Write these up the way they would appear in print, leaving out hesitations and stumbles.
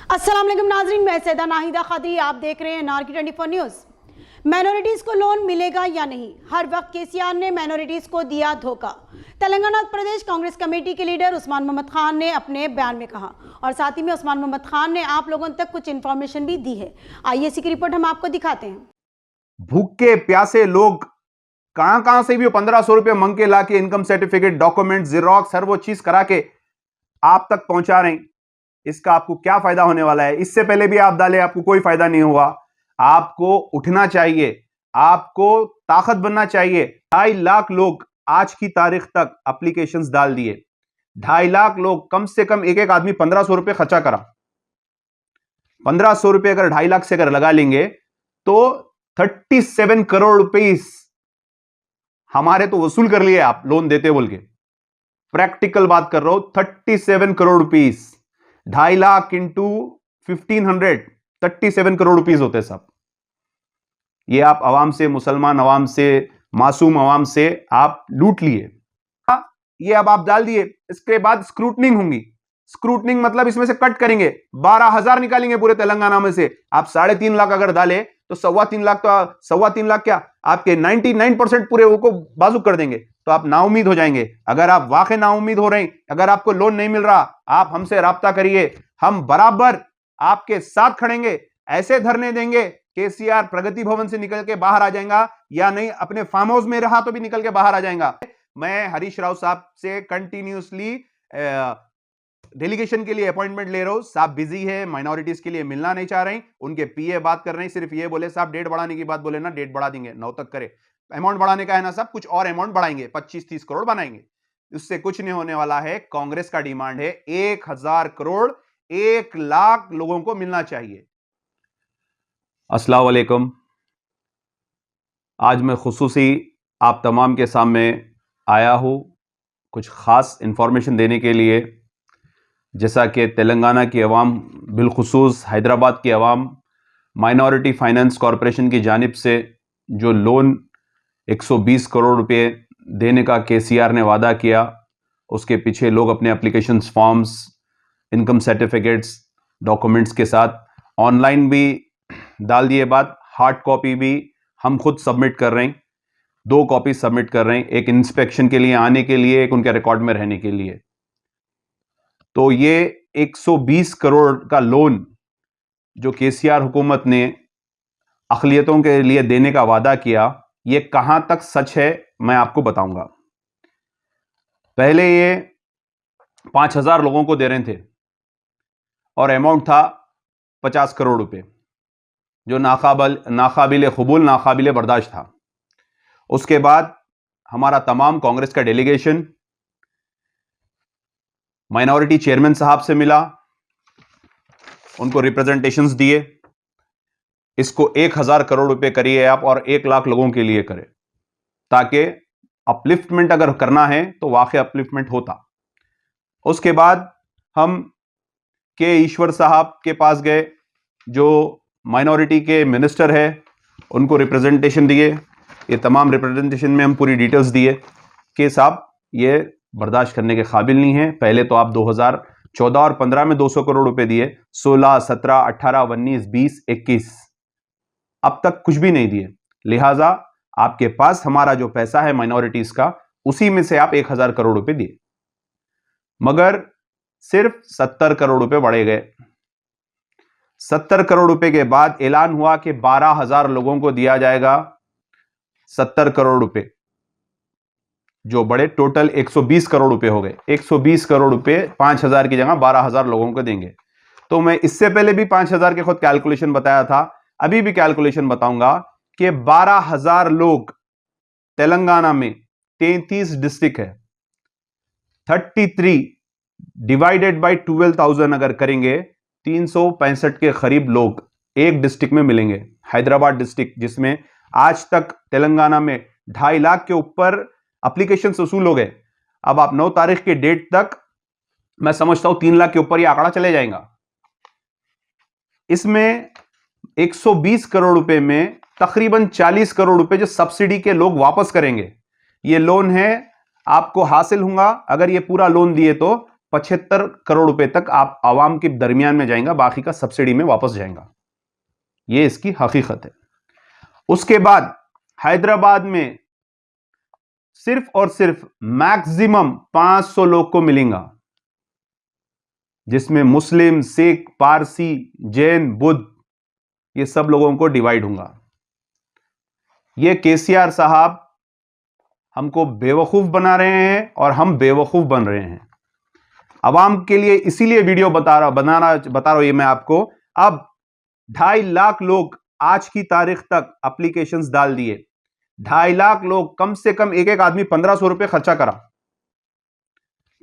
अस्सलाम वालेकुम नाजरीन, मैं सैदा नाहिदा खादी, आप देख रहे हैं नारकी 24 न्यूज़। माइनॉरिटीज़ को लोन मिलेगा या नहीं, हर वक्त केसीआर ने माइनॉरिटीज़ को दिया धोखा। तेलंगाना प्रदेश कांग्रेस कमेटी के लीडर उस्मान मोहम्मद खान ने अपने बयान में कहा और साथ ही में उस्मान मोहम्मद खान ने आप लोगों तक कुछ इन्फॉर्मेशन भी दी है। आइए इसी की रिपोर्ट हम आपको दिखाते हैं। भूखे प्यासे लोग कहां से भी 1500 रुपए मंग के लाके इनकम सर्टिफिकेट, डॉक्यूमेंट, जीरोक्स, हर वो चीज करा के आप तक पहुंचा रहे हैं। इसका आपको क्या फायदा होने वाला है? इससे पहले भी आप डाले, आपको कोई फायदा नहीं हुआ। आपको उठना चाहिए, आपको ताकत बनना चाहिए। 2.5 लाख लोग आज की तारीख तक एप्लीकेशंस डाल दिए। 2.5 लाख लोग, कम से कम एक एक आदमी 1500 रुपए खर्चा करा। 1500 रुपए अगर 2.5 लाख से अगर लगा लेंगे तो 37 करोड़ रुपीस हमारे तो वसूल कर लिए आप लोन देते बोल के। प्रैक्टिकल बात कर रहा हूं, 37 crore rupees. 2.5 lakh into 1500, 37 crore rupees होते सब। ये आप आवाम से, मुसलमान आवाम से, मासूम आवाम से आप लूट लिए। ये अब आप डाल दिए, इसके बाद स्क्रूटनिंग होंगी। स्क्रूटनिंग मतलब इसमें से कट करेंगे, 12,000 निकालेंगे पूरे तेलंगाना में से। आप 3.5 लाख अगर डाले तो 3.25 लाख, तो 3.25 लाख क्या आपके 99% पूरे को बाजू कर देंगे। तो आप नाउमीद हो जाएंगे। अगर आप वाकई नाउमीद हो रहे हैं, अगर आपको लोन नहीं मिल रहा, आप हमसे राब्ता करिए, हम बराबर आपके साथ खड़ेंगे। ऐसे धरने देंगे केसीआर प्रगति भवन से निकल के बाहर आ जाएगा, या नहीं अपने फार्म हाउस में रहा तो भी निकल के बाहर आ जाएगा। मैं हरीश राव साहब से कंटिन्यूसली डेलीगेशन के लिए अपॉइंटमेंट ले रहा हूं। साहब बिजी है, माइनॉरिटीज के लिए मिलना नहीं चाह रहे हैं। उनके पीए बात कर रहे हैं, सिर्फ ये बोले साहब डेट बढ़ाने की बात बोले ना, डेट बढ़ा देंगे 9 तक करे। अमाउंट बढ़ाने का है ना साहब, कुछ और अमाउंट बढ़ाएंगे, 25-30 करोड़ बनाएंगे। उससे कुछ नहीं होने वाला है। कांग्रेस का डिमांड है 1000 करोड़ 1 लाख लोगों को मिलना चाहिए। अस्सलाम वालेकुम। आज मैं खुसूसी आप तमाम के सामने आया हूं कुछ खास इंफॉर्मेशन देने के लिए। जैसा कि तेलंगाना की अवाम, बिलखुसूस हैदराबाद की अवाम, माइनॉरिटी फाइनेंस कॉरपोरेशन की जानिब से जो लोन 120 करोड़ रुपए देने का केसीआर ने वादा किया, उसके पीछे लोग अपने applications, forms, income certificates, documents के साथ ऑनलाइन भी डाल दिए। बात हार्ड कॉपी भी हम खुद सबमिट कर रहे हैं, 2 कॉपी सबमिट कर रहे हैं, एक इंस्पेक्शन के लिए आने के लिए, एक उनके रिकॉर्ड में रहने के लिए। तो ये 120 करोड़ का लोन जो केसीआर हुकूमत ने अक़लियतों के लिए देने का वादा किया, ये कहां तक सच है मैं आपको बताऊंगा। पहले ये 5,000 लोगों को दे रहे थे और अमाउंट था 50 करोड़ रुपए, जो नाकाबिले कबूल, नाकाबिले बर्दाश्त था। उसके बाद हमारा तमाम कांग्रेस का डेलीगेशन माइनॉरिटी चेयरमैन साहब से मिला, उनको रिप्रेजेंटेशंस दिए। इसको 1000 करोड़ रुपए करिए आप और 1 लाख लोगों के लिए करें, ताकि अपलिफ्टमेंट अगर करना है तो वाकई अपलिफ्टमेंट होता। उसके बाद हम के ईश्वर साहब के पास गए, जो माइनॉरिटी के मिनिस्टर है, उनको रिप्रेजेंटेशन दिए। ये तमाम रिप्रेजेंटेशन में हम पूरी डिटेल्स दिए कि साहब ये बर्दाश्त करने के काबिल नहीं है। पहले तो आप 2014 और 15 में 200 करोड़ रुपए दिए, 16, 17, 18, 19, 20, 21, अब तक कुछ भी नहीं दिए। लिहाजा आपके पास हमारा जो पैसा है माइनॉरिटीज का, उसी में से आप 1000 करोड़ रुपए दिए, मगर सिर्फ 70 करोड़ रुपए बढ़े गए। 70 करोड़ रुपए के बाद ऐलान हुआ कि 12,000 लोगों को दिया जाएगा 70 करोड़ रुपए, जो बड़े टोटल 120 करोड़ रुपए हो गए। 120 करोड़ रुपए 5,000 की जगह 12,000 लोगों को देंगे। तो मैं इससे पहले भी 5,000 के खुद कैलकुलेशन बताया था, अभी भी कैलकुलेशन बताऊंगा कि 12,000 लोग तेलंगाना में 33 डिस्ट्रिक्ट है, 33 डिवाइडेड बाय 12,000 अगर करेंगे, 365 के करीब लोग एक डिस्ट्रिक्ट में मिलेंगे। हैदराबाद डिस्ट्रिक्ट, जिसमें आज तक तेलंगाना में 2.5 लाख के ऊपर एप्लीकेशन वसूल हो गए। अब आप 9 तारीख के डेट तक मैं समझता हूं 3 लाख के ऊपर यह आंकड़ा चले जाएगा। इसमें 120 करोड़ रुपए में तकरीबन 40 करोड़ रुपए जो सब्सिडी के लोग वापस करेंगे। ये लोन है, आपको हासिल होगा अगर ये पूरा लोन दिए तो 75 करोड़ रुपए तक आप आवाम के दरमियान में जाएगा, बाकी का सब्सिडी में वापस जाएगा। यह इसकी हकीकत है। उसके बाद हैदराबाद में सिर्फ और सिर्फ मैक्सिमम 500 लोग को मिलेगा, जिसमें मुस्लिम, सिख, पारसी, जैन, बुद्ध, ये सब लोगों को डिवाइड होगा। ये केसीआर साहब हमको बेवकूफ बना रहे हैं और हम बेवकूफ बन रहे हैं। अवाम के लिए इसीलिए वीडियो बता रहा हूं ये मैं आपको। अब 2.5 लाख लोग आज की तारीख तक एप्लीकेशंस डाल दिए। 2.5 लाख लोग, कम से कम एक एक आदमी 1500 रुपए खर्चा करा।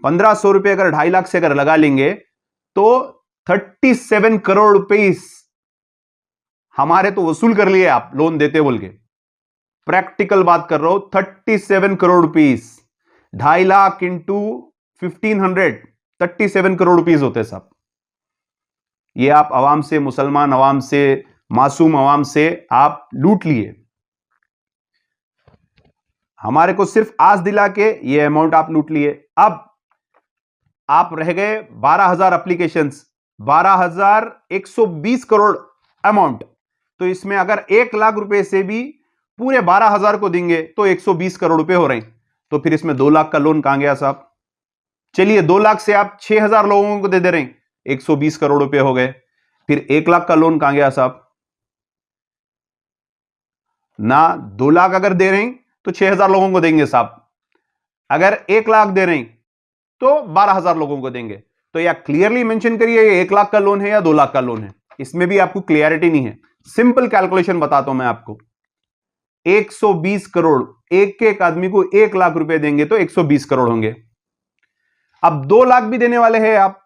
1500 रुपए अगर 2.5 लाख से अगर लगा लेंगे तो 37 करोड़ रुपए हमारे तो वसूल कर लिए आप लोन देते बोल के। प्रैक्टिकल बात कर रहा हूं, 37 crore rupees, 2.5 lakh into 1500, 37 crore rupees होते सब। ये आप आवाम से, मुसलमान आवाम से, मासूम आवाम से आप लूट लिए। हमारे को सिर्फ आस दिला के ये अमाउंट आप लूट लिए। अब आप रह गए 12,000 एप्लीकेशंस, 12,120 करोड़ अमाउंट। तो इसमें अगर 1 लाख रुपए से भी पूरे 12,000 को देंगे तो 120 करोड़ रुपए हो रहे हैं। तो फिर इसमें 2 लाख का लोन कहां गया साहब? चलिए 2 लाख से आप 6,000 लोगों को दे रहे हैं, 120 करोड़ रुपए हो गए। फिर 1 लाख का लोन कहां गया साहब? ना 2 लाख अगर दे रहे हैं तो 6,000 लोगों को देंगे साहब, अगर 1 लाख दे रहे हैं तो 12,000 लोगों को देंगे। तो या क्लियरली मेंशन करिए ये 1 लाख का लोन है या 2 लाख का लोन है। इसमें भी आपको क्लियरिटी नहीं है। सिंपल कैलकुलेशन बताता हूं मैं आपको। 120 करोड़, एक एक आदमी को 1 लाख रुपए देंगे तो 120 करोड़ होंगे। अब 2 लाख भी देने वाले हैं आप।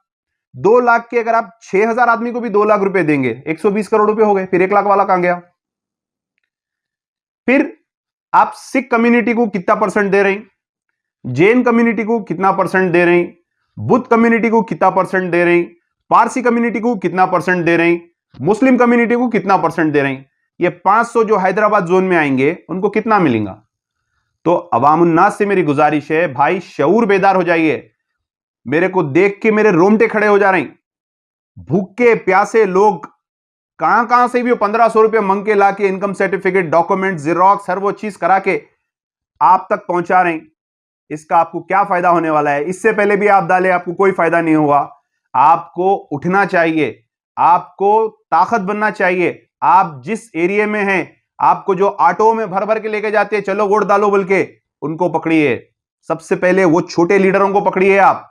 2 लाख के अगर आप 6,000 आदमी को भी 2 लाख रुपए देंगे, 120 करोड़ रुपए हो गए। फिर 1 लाख वाला कहां गया? फिर आप सिख कम्युनिटी को कितना परसेंट दे रहे हैं, जैन कम्युनिटी को कितना परसेंट दे रहे हैं, बुद्ध कम्युनिटी को कितना परसेंट दे रहे हैं, पारसी कम्युनिटी को कितना परसेंट दे रहे हैं, मुस्लिम कम्युनिटी को कितना परसेंट दे रहे हैं। ये 500 जो हैदराबाद जोन में आएंगे उनको कितना मिलेगा? तो अवामुन्नास से मेरी गुजारिश है, भाई शऊर बेदार हो जाइए। मेरे को देख के मेरे रोंगटे खड़े हो जा रहे हैं। भूखे प्यासे लोग कहां कहां से भी 1500 रुपए मंग के लाके इनकम सर्टिफिकेट, डॉक्यूमेंट, जिरोक्स, हर वो चीज करा के आप तक पहुंचा रहे हैं। इसका आपको क्या फायदा होने वाला है? इससे पहले भी आप डाले, आपको कोई फायदा नहीं हुआ। आपको उठना चाहिए, आपको ताकत बनना चाहिए। आप जिस एरिया में हैं, आपको जो ऑटो में भर भर के लेके जाते हैं, चलो वोट डालो बोल के, उनको पकड़िए। सबसे पहले वो छोटे लीडरों को पकड़िए। आप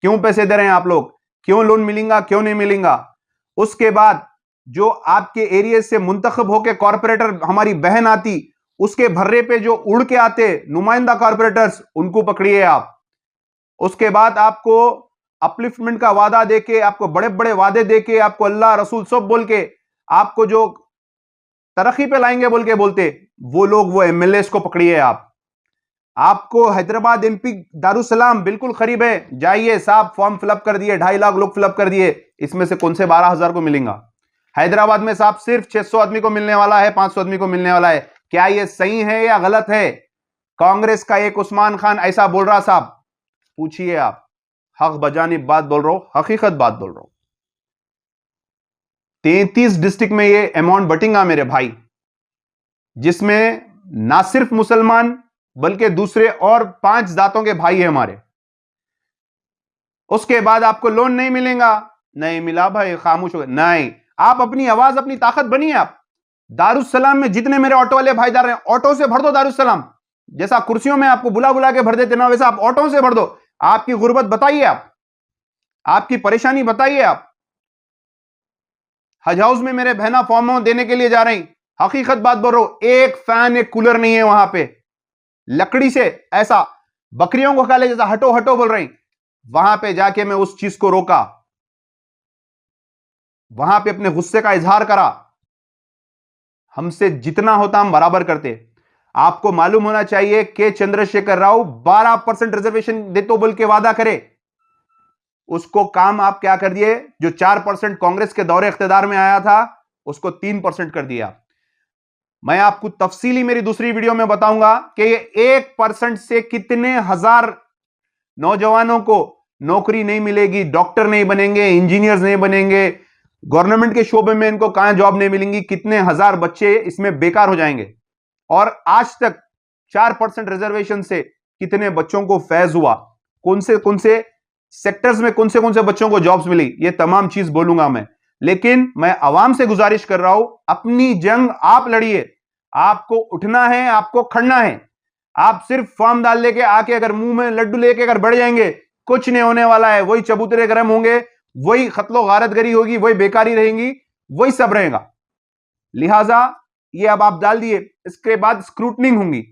क्यों पैसे दे रहे हैं आप लोग? क्यों लोन मिलेगा, क्यों नहीं मिलेगा? उसके बाद जो आपके एरिया से मुंतखब होके कॉर्पोरेटर, हमारी बहन आती, उसके भर्रे पे जो उड़ के आते नुमाइंदा कॉर्पोरेटर्स, उनको पकड़िए आप। उसके बाद आपको अपलिफ्टमेंट का वादा देके, आपको बड़े बड़े वादे देके, आपको अल्लाह रसूल सब बोल के, आपको जो तरक्की पे लाएंगे बोल के बोलते, वो लोग, वो एमएलए को पकड़िए आप। आपको हैदराबाद एमपी दारुसलाम बिल्कुल करीब है, जाइए साहब, फॉर्म फिलअप कर दिए, 2.5 लाख लोग फिलअप कर दिए। इसमें से कौन से 12,000 को मिलेगा? हैदराबाद में साहब सिर्फ 600 आदमी को मिलने वाला है, 500 आदमी को मिलने वाला है। क्या यह सही है या गलत है? कांग्रेस का एक उस्मान खान ऐसा बोल रहा साहब, पूछिए आप। हक बजानिब बात बोल रहा हूं, हकीकत बात बोल रहा हूं। 33 डिस्ट्रिक्ट में ये अमाउंट बटेगा मेरे भाई, जिसमें ना सिर्फ मुसलमान बल्कि दूसरे और 5 जातों के भाई है हमारे। उसके बाद आपको लोन नहीं मिलेगा? नहीं मिला भाई, खामोश हो गए। नहीं, आप अपनी आवाज, अपनी ताकत बनिए। आप दारुसलाम में जितने मेरे ऑटो वाले भाई जा रहे हैं, ऑटो से भर दो दारुसलाम। जैसा कुर्सियों में आपको बुला बुला के भर देते ना, वैसा आप ऑटो से भर दो। आपकी गुर्बत बताइए, आप आपकी परेशानी बताइए। आप हज हाउस में मेरे बहना फॉर्म देने के लिए जा रही, हकीकत बात बोल रहा हूं, एक फैन, एक कूलर नहीं है वहां पे। लकड़ी से ऐसा बकरियों को खाले जैसा हटो हटो बोल रही। वहां पे जाके मैं उस चीज को रोका, वहां पे अपने गुस्से का इजहार करा। हमसे जितना होता हम बराबर करते। आपको मालूम होना चाहिए कि चंद्रशेखर राव 12% रिजर्वेशन देतो बोल के वादा करे, उसको काम आप क्या कर दिए? जो 4% कांग्रेस के दौरे इख्तिदार में आया था, उसको 3% कर दिया। मैं आपको तफसीली मेरी दूसरी वीडियो में बताऊंगा कि ये 1% से कितने हजार नौजवानों को नौकरी नहीं मिलेगी, डॉक्टर नहीं बनेंगे, इंजीनियर्स नहीं बनेंगे, गवर्नमेंट के शोबे में इनको कहां जॉब नहीं मिलेंगी, कितने हजार बच्चे इसमें बेकार हो जाएंगे। और आज तक 4% रिजर्वेशन से कितने बच्चों को फैज हुआ, कौन से सेक्टर्स में कौन से बच्चों को जॉब्स मिली, ये तमाम चीज बोलूंगा मैं। लेकिन मैं आवाम से गुजारिश कर रहा हूं, अपनी जंग आप लड़िए, आपको उठना है, आपको खड़ना है। आप सिर्फ फॉर्म डाल लेके आके अगर मुंह में लड्डू लेके अगर बढ़ जाएंगे, कुछ नहीं होने वाला है। वही चबूतरे गर्म होंगे, वही खतलो गारतगरी होगी, वही बेकारी रहेंगी, वही सब रहेगा। लिहाजा ये अब आप डाल दिए, इसके बाद स्क्रूटनिंग होंगी।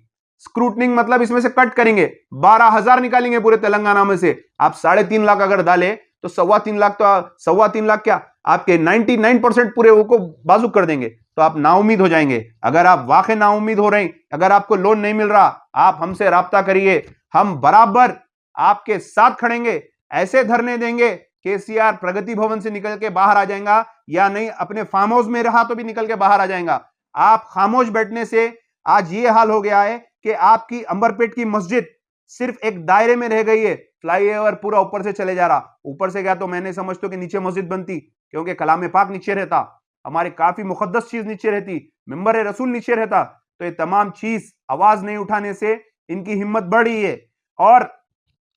स्क्रूटनिंग मतलब इसमें से कट करेंगे, 12,000 निकालेंगे पूरे तेलंगाना में से। आप 3.5 लाख अगर डाले तो 3.25 लाख, तो 3.25 लाख क्या आपके 99% पूरे को बाजू कर देंगे। तो आप नाउमीद हो जाएंगे। अगर आप वाकई नाउमीद हो रहे हैं, अगर आपको लोन नहीं मिल रहा, आप हमसे राब्ता करिए, हम बराबर आपके साथ खड़ेंगे। ऐसे धरने देंगे, केसीआर प्रगति भवन से निकल के बाहर आ जाएगा, या नहीं अपने फार्म हाउस में रहा तो भी निकल के बाहर आ जाएगा। आप खामोश बैठने से आज ये हाल हो गया है कि आपकी अंबरपेट की मस्जिद सिर्फ एक दायरे में रह गई है। फ्लाईओवर पूरा ऊपर से चले जा रहा, ऊपर से गया तो मैंने समझता कि नीचे मस्जिद बनती, क्योंकि कलाम पाक नीचे रहता, हमारी काफी मुकद्दस चीज नीचे रहती, मिंबर रसूल नीचे रहता। तो ये तमाम चीज आवाज नहीं उठाने से इनकी हिम्मत बढ़ रही है। और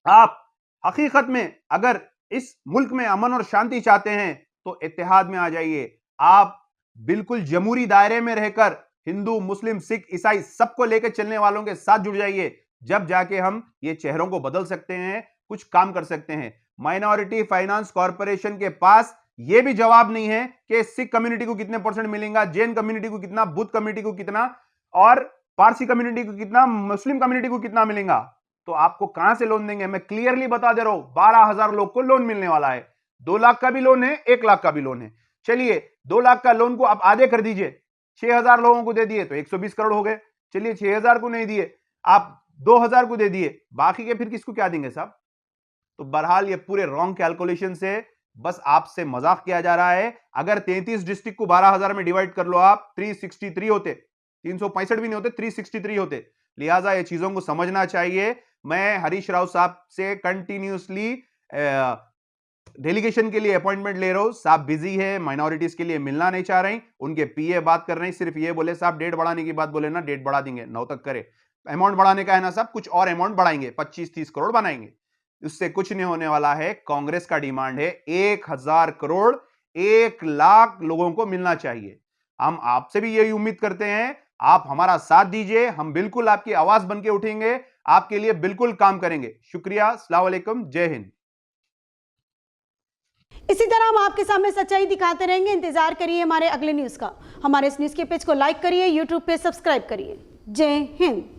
आप हकीकत में अगर इस मुल्क में अमन और शांति चाहते हैं तो इत्तेहाद में आ जाइए। आप बिल्कुल जमहूरी दायरे में रहकर हिंदू, मुस्लिम, सिख, ईसाई सबको लेकर चलने वालों के साथ जुड़ जाइए। जब जाके हम ये चेहरों को बदल सकते हैं, कुछ काम कर सकते हैं। माइनॉरिटी फाइनेंस कॉर्पोरेशन के पास ये भी जवाब नहीं है कि सिख कम्युनिटी को कितने % मिलेगा, जैन कम्युनिटी को कितना, बुद्ध कम्युनिटी को कितना, और पारसी कम्युनिटी को कितना, मुस्लिम कम्युनिटी को कितना मिलेगा। तो आपको कहां से लोन देंगे? मैं क्लियरली बता दे रहा हूं, 12,000 लोग को लोन मिलने वाला है। 2 लाख का भी लोन है, 1 लाख का भी लोन है। चलिए 2 लाख का लोन को आप आधे कर दीजिए, 6,000 लोगों को दे दिए तो 120 करोड़ हो गए। चलिए 6,000 को नहीं दिए, आप 2,000 को दे दिए, बाकी के फिर किसको क्या देंगे साहब? तो बहरहाल ये पूरे रॉन्ग कैलकुलेशन से बस आपसे मजाक किया जा रहा है। अगर 33 डिस्ट्रिक्ट को 12,000 में डिवाइड कर लो आप, 363 होते, 365 भी नहीं होते, 363 होते। लिहाजा ये चीजों को समझना चाहिए। मैं हरीश राव साहब से कंटिन्यूसली डेलीगेशन के लिए अपॉइंटमेंट ले रहा हूं। साहब बिजी है, माइनॉरिटीज के लिए मिलना नहीं चाह रहे, उनके पीए बात कर रहे हैं, सिर्फ ये बोले साहब डेट बढ़ाने की बात बोले ना, डेट बढ़ा देंगे, 9 तक करे। अमाउंट बढ़ाने का है ना साहब, कुछ और अमाउंट बढ़ाएंगे, 25-30 करोड़ बनाएंगे। उससे कुछ नहीं होने वाला है। कांग्रेस का डिमांड है 1,000 करोड़ 1 लाख लोगों को मिलना चाहिए। हम आपसे भी यही उम्मीद करते हैं, आप हमारा साथ दीजिए, हम बिल्कुल आपकी आवाज बन के उठेंगे, आपके लिए बिल्कुल काम करेंगे। शुक्रिया, अस्सलाम वालेकुम, जय हिंद। इसी तरह हम आपके सामने सच्चाई दिखाते रहेंगे। इंतजार करिए हमारे अगले न्यूज का। हमारे इस न्यूज के पेज को लाइक करिए, यूट्यूब पे सब्सक्राइब करिए। जय हिंद।